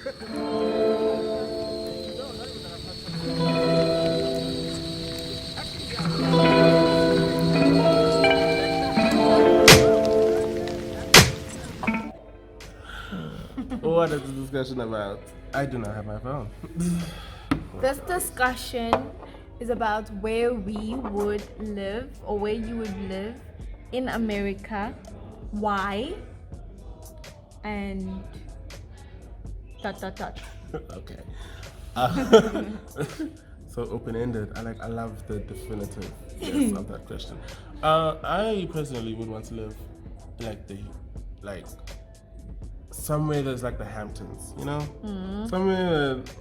What is this discussion about? I do not have my phone. This discussion is about where we would live or where you would live in America, why, and ... Okay. So open-ended. I love the definitive yes of that question. I personally would want to live like somewhere that's like the Hamptons, you know? Somewhere that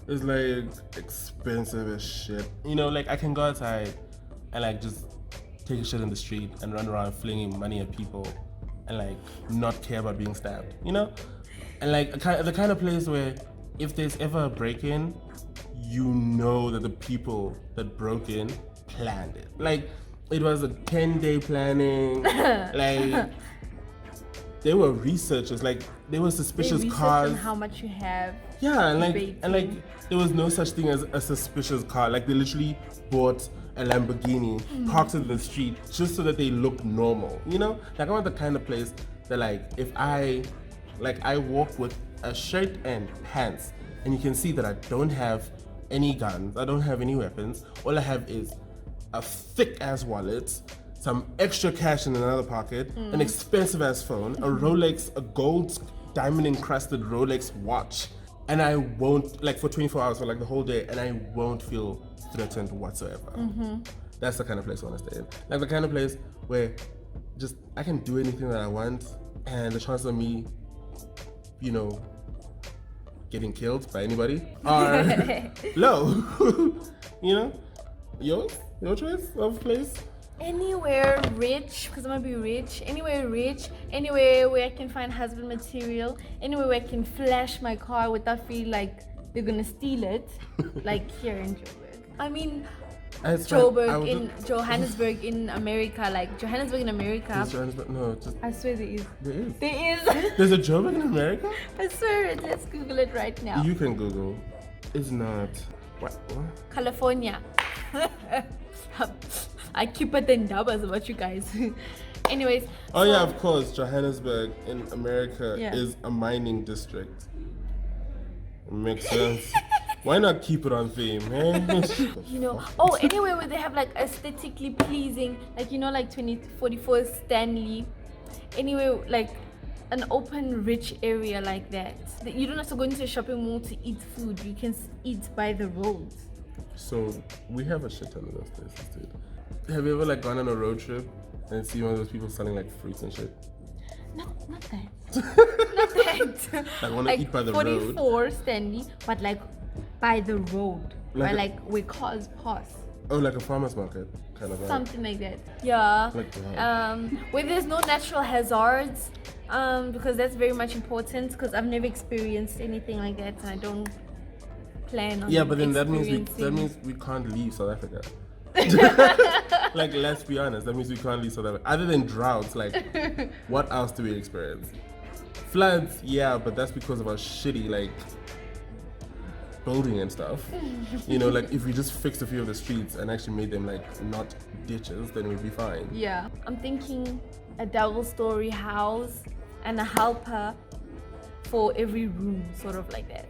is like expensive as shit. You know, like I can go outside and like just take a shit in the street and run around flinging money at people and like not care about being stabbed, you know? And like the kind of place where if there's ever a break-in, you know that the people that broke in planned it. Like it was a 10-day planning. Like they were researchers. Like they were suspicious cars. On how much you have. Yeah, and like there was no such thing as a suspicious car. Like they literally bought a Lamborghini, parked it in the street just so that they look normal. You know, like I want the kind of place that like if I walk with a shirt and pants, and you can see that I don't have any guns, I don't have any weapons. All I have is a thick ass wallet, some extra cash in another pocket, an expensive ass phone, a Rolex, a gold diamond encrusted Rolex watch, and I won't, like for 24 hours, for like the whole day, and I won't feel threatened whatsoever. That's the kind of place I want to stay in. Like the kind of place where just I can do anything that I want, and the chances of me, you know, getting killed by anybody are low. You know? Your choice of place? Anywhere rich, because I'm gonna be rich. Anywhere rich, anywhere where I can find husband material, anywhere where I can flash my car without feeling like they're gonna steal it. Like here in Joburg. I mean, Johannesburg in America, like Johannesburg in America. Is Johannesburg? No, just I swear there is. there is. There is. There's a Joburg in America? I swear it. Let's Google it right now. You can Google. It's not. What? California. I keep it in dubbers about you guys. Anyways. Oh yeah, of course. Johannesburg in America is a mining district. It makes sense. Why not keep it on theme, man? You know, anywhere where they have like aesthetically pleasing, like you know, like 2044 Stanley. Anywhere like an open, rich area like that. You don't have to go into a shopping mall to eat food. You can eat by the roads. So we have a shit ton of those places, dude. Have you ever like gone on a road trip and see one of those people selling like fruits and shit? Not that. Not that. Like want to eat by the road. 44 Stanley, but like by the road, like where cars pass. Oh, like a farmer's market kind of. Something like that. Yeah. Like where there's no natural hazards, because that's very much important. Because I've never experienced anything like that, and I don't plan on. Yeah, but then that means we can't leave South Africa. Like let's be honest, that means we can't leave South Africa. Other than droughts, like what else do we experience? Floods, yeah, but that's because of our shitty like building and stuff. You know, like if we just fixed a few of the streets and actually made them like not ditches, then we'd be fine. Yeah, I'm thinking a double-story house and a helper for every room, sort of like that.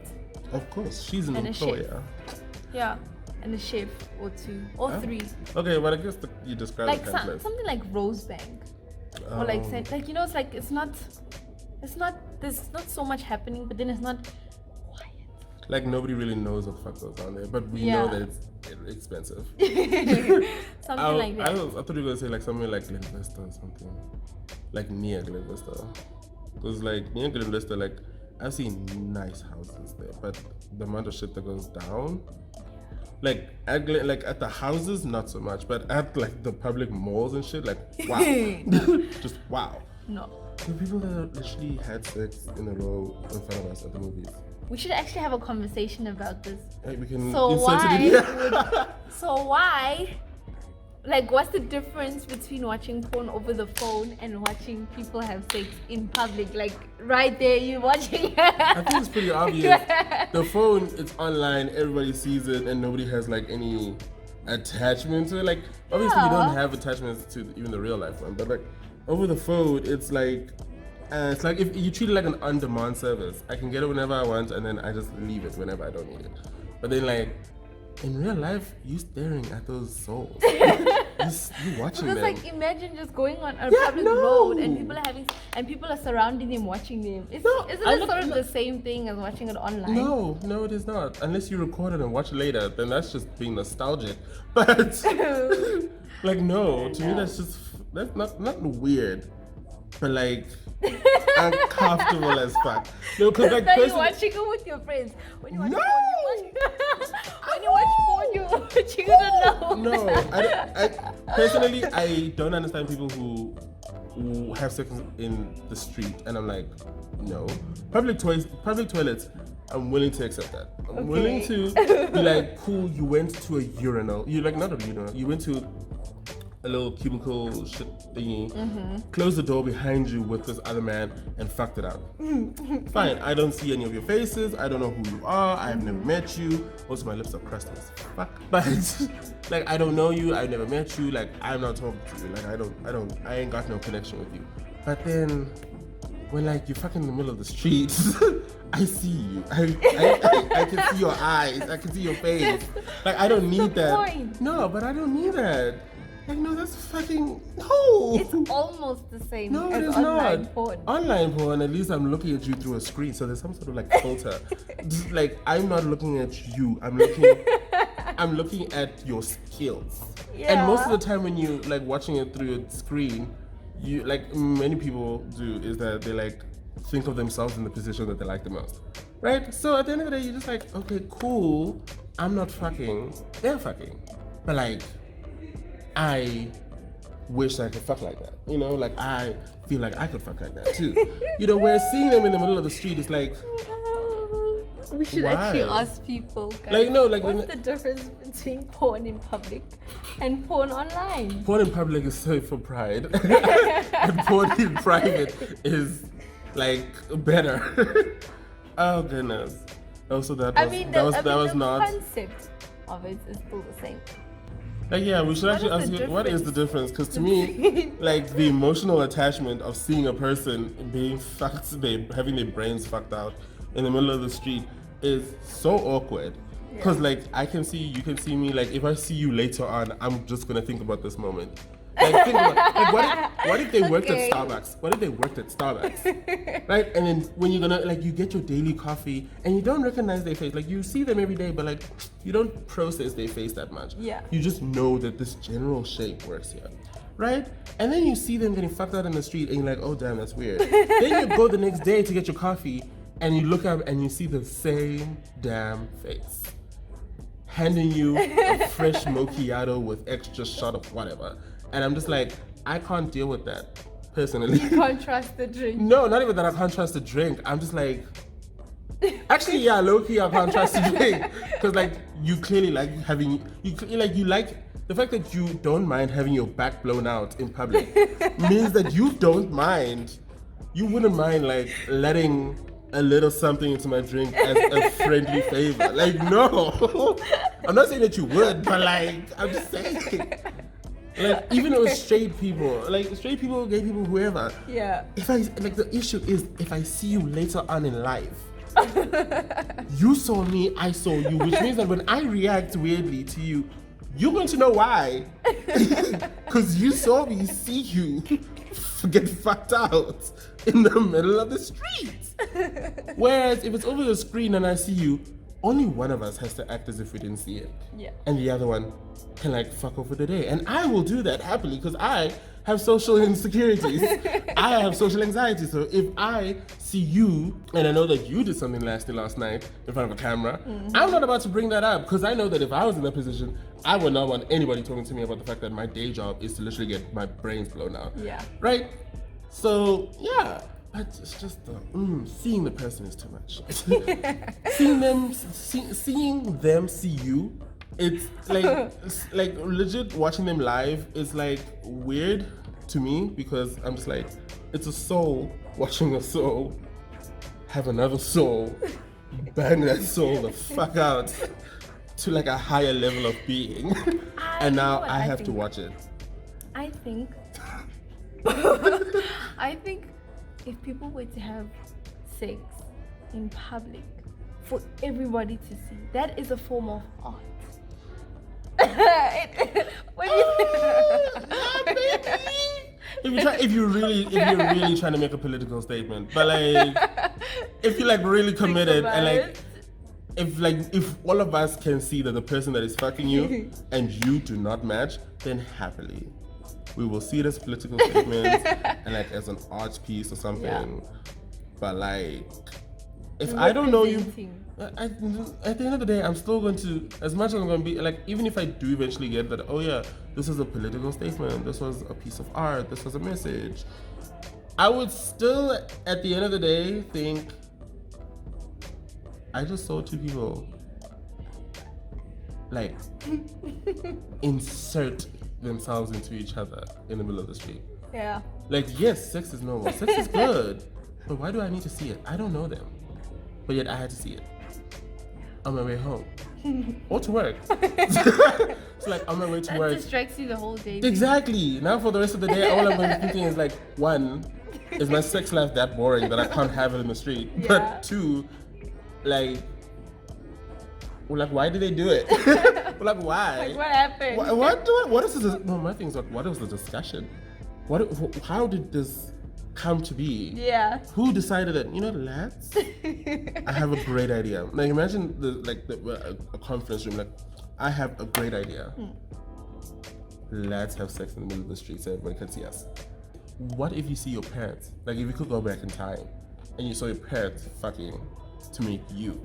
Of course, she's an employer. Yeah, and a chef or two or three. Okay, well I guess you described like the kind of place. something like Rosebank, or like you know, it's like it's not there's not so much happening, but then it's not quiet. Like nobody really knows what the fuck goes on there, but we know that it's expensive. Something like that. I thought you were gonna say like somewhere like Glen Vista or something, like near Glen Vista, because like near Glen Vista, like I've seen nice houses there, but the amount of shit that goes down, like at the houses not so much, but at like the public malls and shit, like wow. Just wow. No. The people that literally had sex in a row in front of us at the movies. We should actually have a conversation about this. Hey, we can so why like, what's the difference between watching porn over the phone and watching people have sex in public? Like, right there, you're watching. I think it's pretty obvious. The phone, it's online, everybody sees it, and nobody has like any attachment to it. Like, obviously, you don't have attachments to even the real life one, but like over the phone, it's like if you treat it like an on-demand service. I can get it whenever I want, and then I just leave it whenever I don't need it. But then, like, in real life, you staring at those souls. you watching Because them. like, imagine just going on a public road and people are surrounding them, watching them. Isn't it sort of the same thing as watching it online? No, it is not. Unless you record it and watch it later, then that's just being nostalgic. But like, no, to me that's not weird, but like uncomfortable as fuck. No, because like you're watching it with your friends. When you watch porn, you're watching it alone. No, I personally, I don't understand people who have sex in the street, and I'm like, no. Public toilets, I'm willing to accept that. I'm willing to be like, cool, you went to a urinal. You like, not a urinal, you went to a little cubicle shit thingy, closed the door behind you with this other man and fucked it out. Fine, I don't see any of your faces, I don't know who you are, I have never met you. Also, my lips are crusty as fuck. But like, I don't know you, I've never met you, like, I'm not talking to you, like, I ain't got no connection with you. But then when like you're fucking in the middle of the street, I see you. I can see your eyes, I can see your face. Like, I don't need that. Point. No, but I don't need that. Like, no, that's fucking, no. It's almost the same No, as it is online not. porn. Online porn, at least I'm looking at you through a screen, so there's some sort of like filter. Just like, I'm not looking at you, I'm looking at your skills. Yeah. And most of the time when you like watching it through a screen, you like, many people do, is that they like think of themselves in the position that they like the most. Right? So at the end of the day, you're just like, okay, cool, I'm not fucking, they're fucking. But like, I wish I could fuck like that. You know, like, I feel like I could fuck like that too. You know, where seeing them in the middle of the street is like, we should actually ask people, guys, like, no, like, what's the difference between porn in public and porn online? Porn in public is safe for pride, and porn in private is like better. Oh goodness. Also, that was not. The concept of it is still the same. Like, yeah, we should actually ask you, what is the difference? Because to me, like, the emotional attachment of seeing a person being fucked, having their brains fucked out in the middle of the street is so awkward. Because, like, you can see me, like, if I see you later on, I'm just going to think about this moment. Like, think about, like, what if they worked at Starbucks? What if they worked at Starbucks? Right? And then when you're gonna, like, you get your daily coffee and you don't recognize their face. Like, you see them every day, but like, you don't process their face that much. Yeah. You just know that this general shape works here. Right? And then you see them getting fucked out in the street and you're like, oh damn, that's weird. Then you go the next day to get your coffee and you look up and you see the same damn face handing you a fresh macchiato with extra shot of whatever. And I'm just like, I can't deal with that, personally. You can't trust the drink. No, not even that I can't trust the drink. I'm just like, actually, yeah, low-key, I can't trust the drink. Because, like, you clearly like having, you like, the fact that you don't mind having your back blown out in public means that you don't mind, you wouldn't mind, like, letting a little something into my drink as a friendly favor. Like, no. I'm not saying that you would, but, like, I'm just saying. Like, even with straight people, gay people, whoever. Yeah. The issue is, if I see you later on in life, you saw me, I saw you, which means that when I react weirdly to you, you're going to know why. Because you saw me see you get fucked out in the middle of the street. Whereas if it's over the screen and I see you, only one of us has to act as if we didn't see it. Yeah. And the other one can like fuck over the day. And I will do that happily because I have social insecurities. I have social anxiety. So if I see you and I know that you did something nasty last night in front of a camera, I'm not about to bring that up because I know that if I was in that position, I would not want anybody talking to me about the fact that my day job is to literally get my brains blown out. Yeah. Right? So, yeah. But it's just seeing the person is too much. Seeing them see you it's like legit watching them live is like weird to me because I'm just like, it's a soul watching a soul have another soul, bang that soul the fuck out to like a higher level of being. And now I have to watch it. I think I think if people were to have sex in public for everybody to see, that is a form of art. What do you think? If you're really trying to make a political statement, but like if you're like really committed and like if all of us can see that the person that is fucking you and you do not match, then happily we will see it as a political statement and like as an art piece or something. Yeah. But like if I don't know you, at the end of the day, I'm still going to, as much as I'm going to be like, even if I do eventually get that, oh yeah, this is a political statement, this was a piece of art, this was a message, I would still, at the end of the day, think I just saw two people like insert themselves into each other in the middle of the street. Yeah. Like, yes, sex is normal, sex is good, but why do I need to see it? I don't know them, but yet I had to see it on my way home or to work. It's like on my way to work. That distracts you the whole day. Exactly. Now for the rest of the day, all I'm going to be thinking is like, one, is my sex life that boring that I can't have it in the street? Yeah. But two, like why did they do it? Like why? Like what happened? What is this? No, my thing is like, what was the discussion? How did this come to be? Yeah. Who decided that? You know, lads, I have a great idea. Like imagine a conference room. Like, I have a great idea. Let's have sex in the middle of the street so everybody can see us. What if you see your parents? Like if you could go back in time and you saw your parents fucking to make you,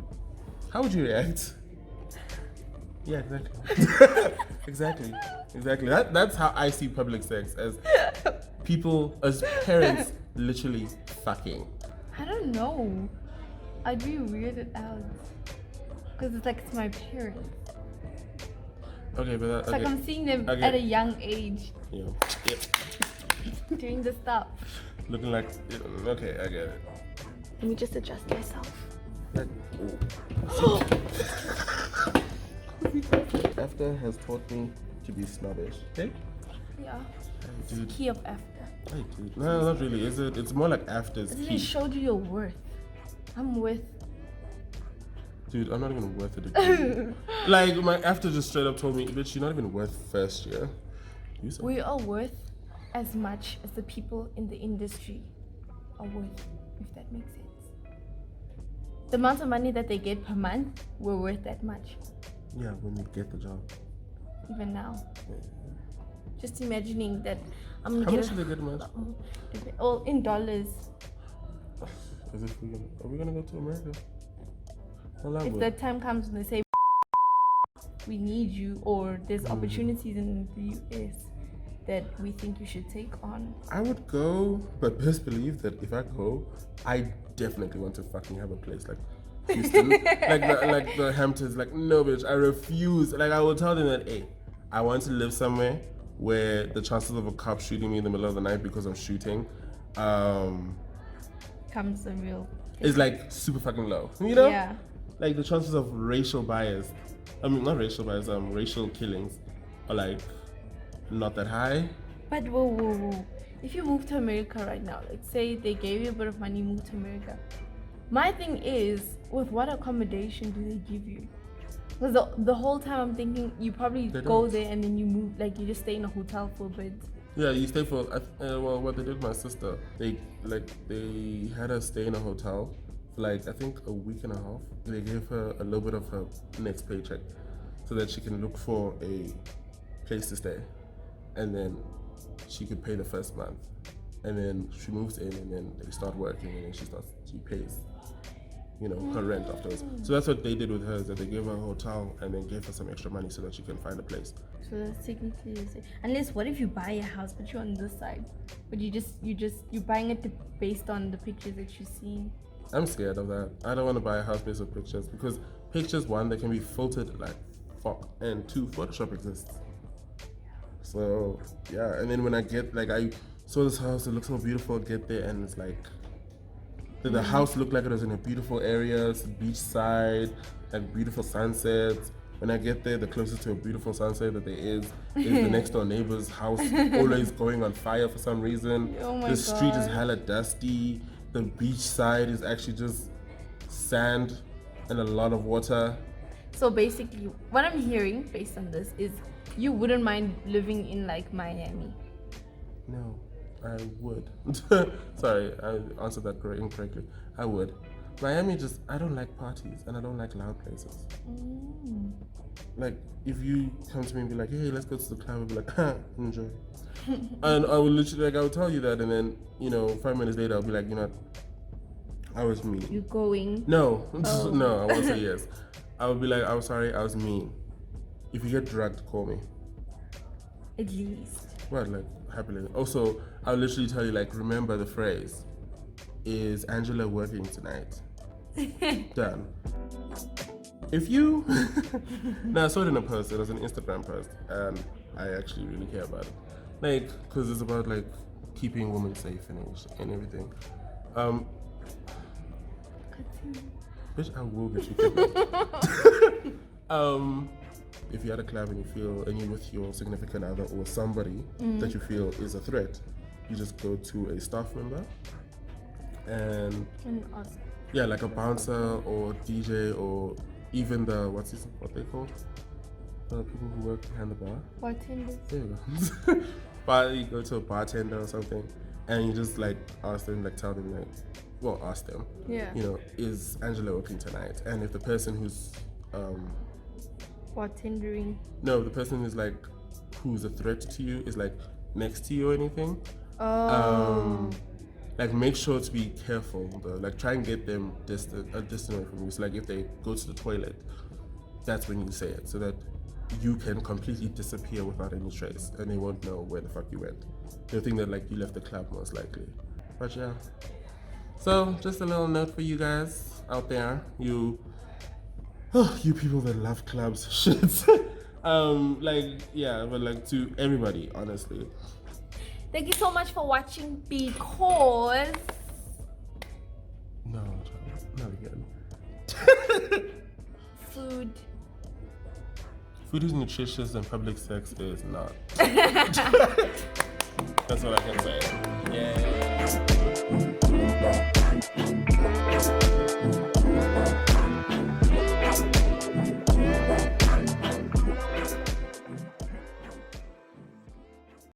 how would you react? Yeah, exactly. exactly. That's how I see public sex, as people, as parents, literally fucking. I don't know. I'd be weirded out because it's like it's my parents. Okay, but it's like I'm seeing them at a young age. Yeah. Yep. Doing the stuff. Looking like, okay, I get it. Let me just adjust myself. After has taught me to be snobbish. Okay? Yeah. It's the key of after. Hey, dude. No, not really. Is it? It's more like after's key. It showed you your worth. I'm worth. Dude, I'm not even worth a degree. Like my after just straight up told me, bitch, you're not even worth first year. We are worth as much as the people in the industry are worth, if that makes sense. The amount of money that they get per month, we're worth that much. Yeah, when we get the job. Even now. Yeah. Just imagining that I'm gonna How much do they get a month? Oh, in dollars. As if are we gonna go to America? If that time comes when they say we need you, or there's opportunities in the US that we think you should take on, I would go, but best believe that if I go, I definitely want to fucking have a place like Houston, like the Hamptons. Like, no, bitch, I refuse. Like, I will tell them that, hey, I want to live somewhere where the chances of a cop shooting me in the middle of the night because I'm shooting, comes the real. Is like super fucking low. You know? Yeah. Like the chances of racial bias, not racial bias, racial killings are like not that high. But whoa. If you move to America right now, like say they gave you a bit of money, move to America. My thing is, with what accommodation do they give you? Because the whole time I'm thinking you probably go there and then you move, like you just stay in a hotel for a bit. Yeah, you stay for, well, what they did with my sister, they had her stay in a hotel for like, I think a week and a half. They gave her a little bit of her next paycheck so that she can look for a place to stay. And then she could pay the first month. And then she moves in and then they start working and then she pays, her rent afterwards. So that's what they did with hers, that they gave her a hotel and then gave her some extra money so that she can find a place. So that's technically the same. Unless, what if you buy a house but you're on this side? But you're buying it based on the pictures that you've seen? I'm scared of that. I don't want to buy a house based on pictures because pictures, one, they can be filtered like fuck. And 2, Photoshop exists. So yeah, and then when I get like I saw this house, it looks so beautiful. Get there and it's like the house looked like it was in a beautiful area, it's beachside, like beautiful sunsets. When I get there, the closest to a beautiful sunset that there is the next door neighbor's house, always going on fire for some reason. Oh my the street is God. hella dusty. The beach side is actually just sand and a lot of water. So basically, what I'm hearing based on this is you wouldn't mind living in like Miami. No, I would. Sorry, I answered that incorrectly. I would. Miami just, I don't like parties and I don't like loud places. Like, if you come to me and be like, hey, let's go to the club, I'll be like, enjoy. And I will literally, like, I will tell you that, and then, 5 minutes later, I'll be like, I was mean. You going? No, Oh. no, I won't say yes. I will be like, I'm sorry, I was mean. If you get drugged, call me. At least. Well, like, happily. Also, I'll literally tell you, like, remember the phrase, is Angela working tonight? Done. If you... No, I saw it in a post, it was an Instagram post, and I actually really care about it. Like, because it's about, like, keeping women safe and everything. Bitch, I will get you kidnapped. If you're at a club and you're with your significant other or somebody that you feel is a threat, you just go to a staff member and ask. yeah, like a bouncer or DJ or even what they call the people who work behind the bar. Bartenders. There you go. You go to a bartender or something, and you just like ask them, like tell them, like, well, ask them. Yeah. Is Angela working tonight? And if the person who's Bartendering. no, the person who's a threat to you is like next to you or anything. Oh. Like make sure to be careful though. Like try and get them distant away from you. So like if they go to the toilet, that's when you say it, so that you can completely disappear without any trace, and they won't know where the fuck you went. They'll think that like you left the club most likely. But yeah. So just a little note for you guys out there, you people that love clubs, shit. But like to everybody, honestly. Thank you so much for watching because No, not again. food. Food is nutritious and public sex is not. That's what I can say. Yeah.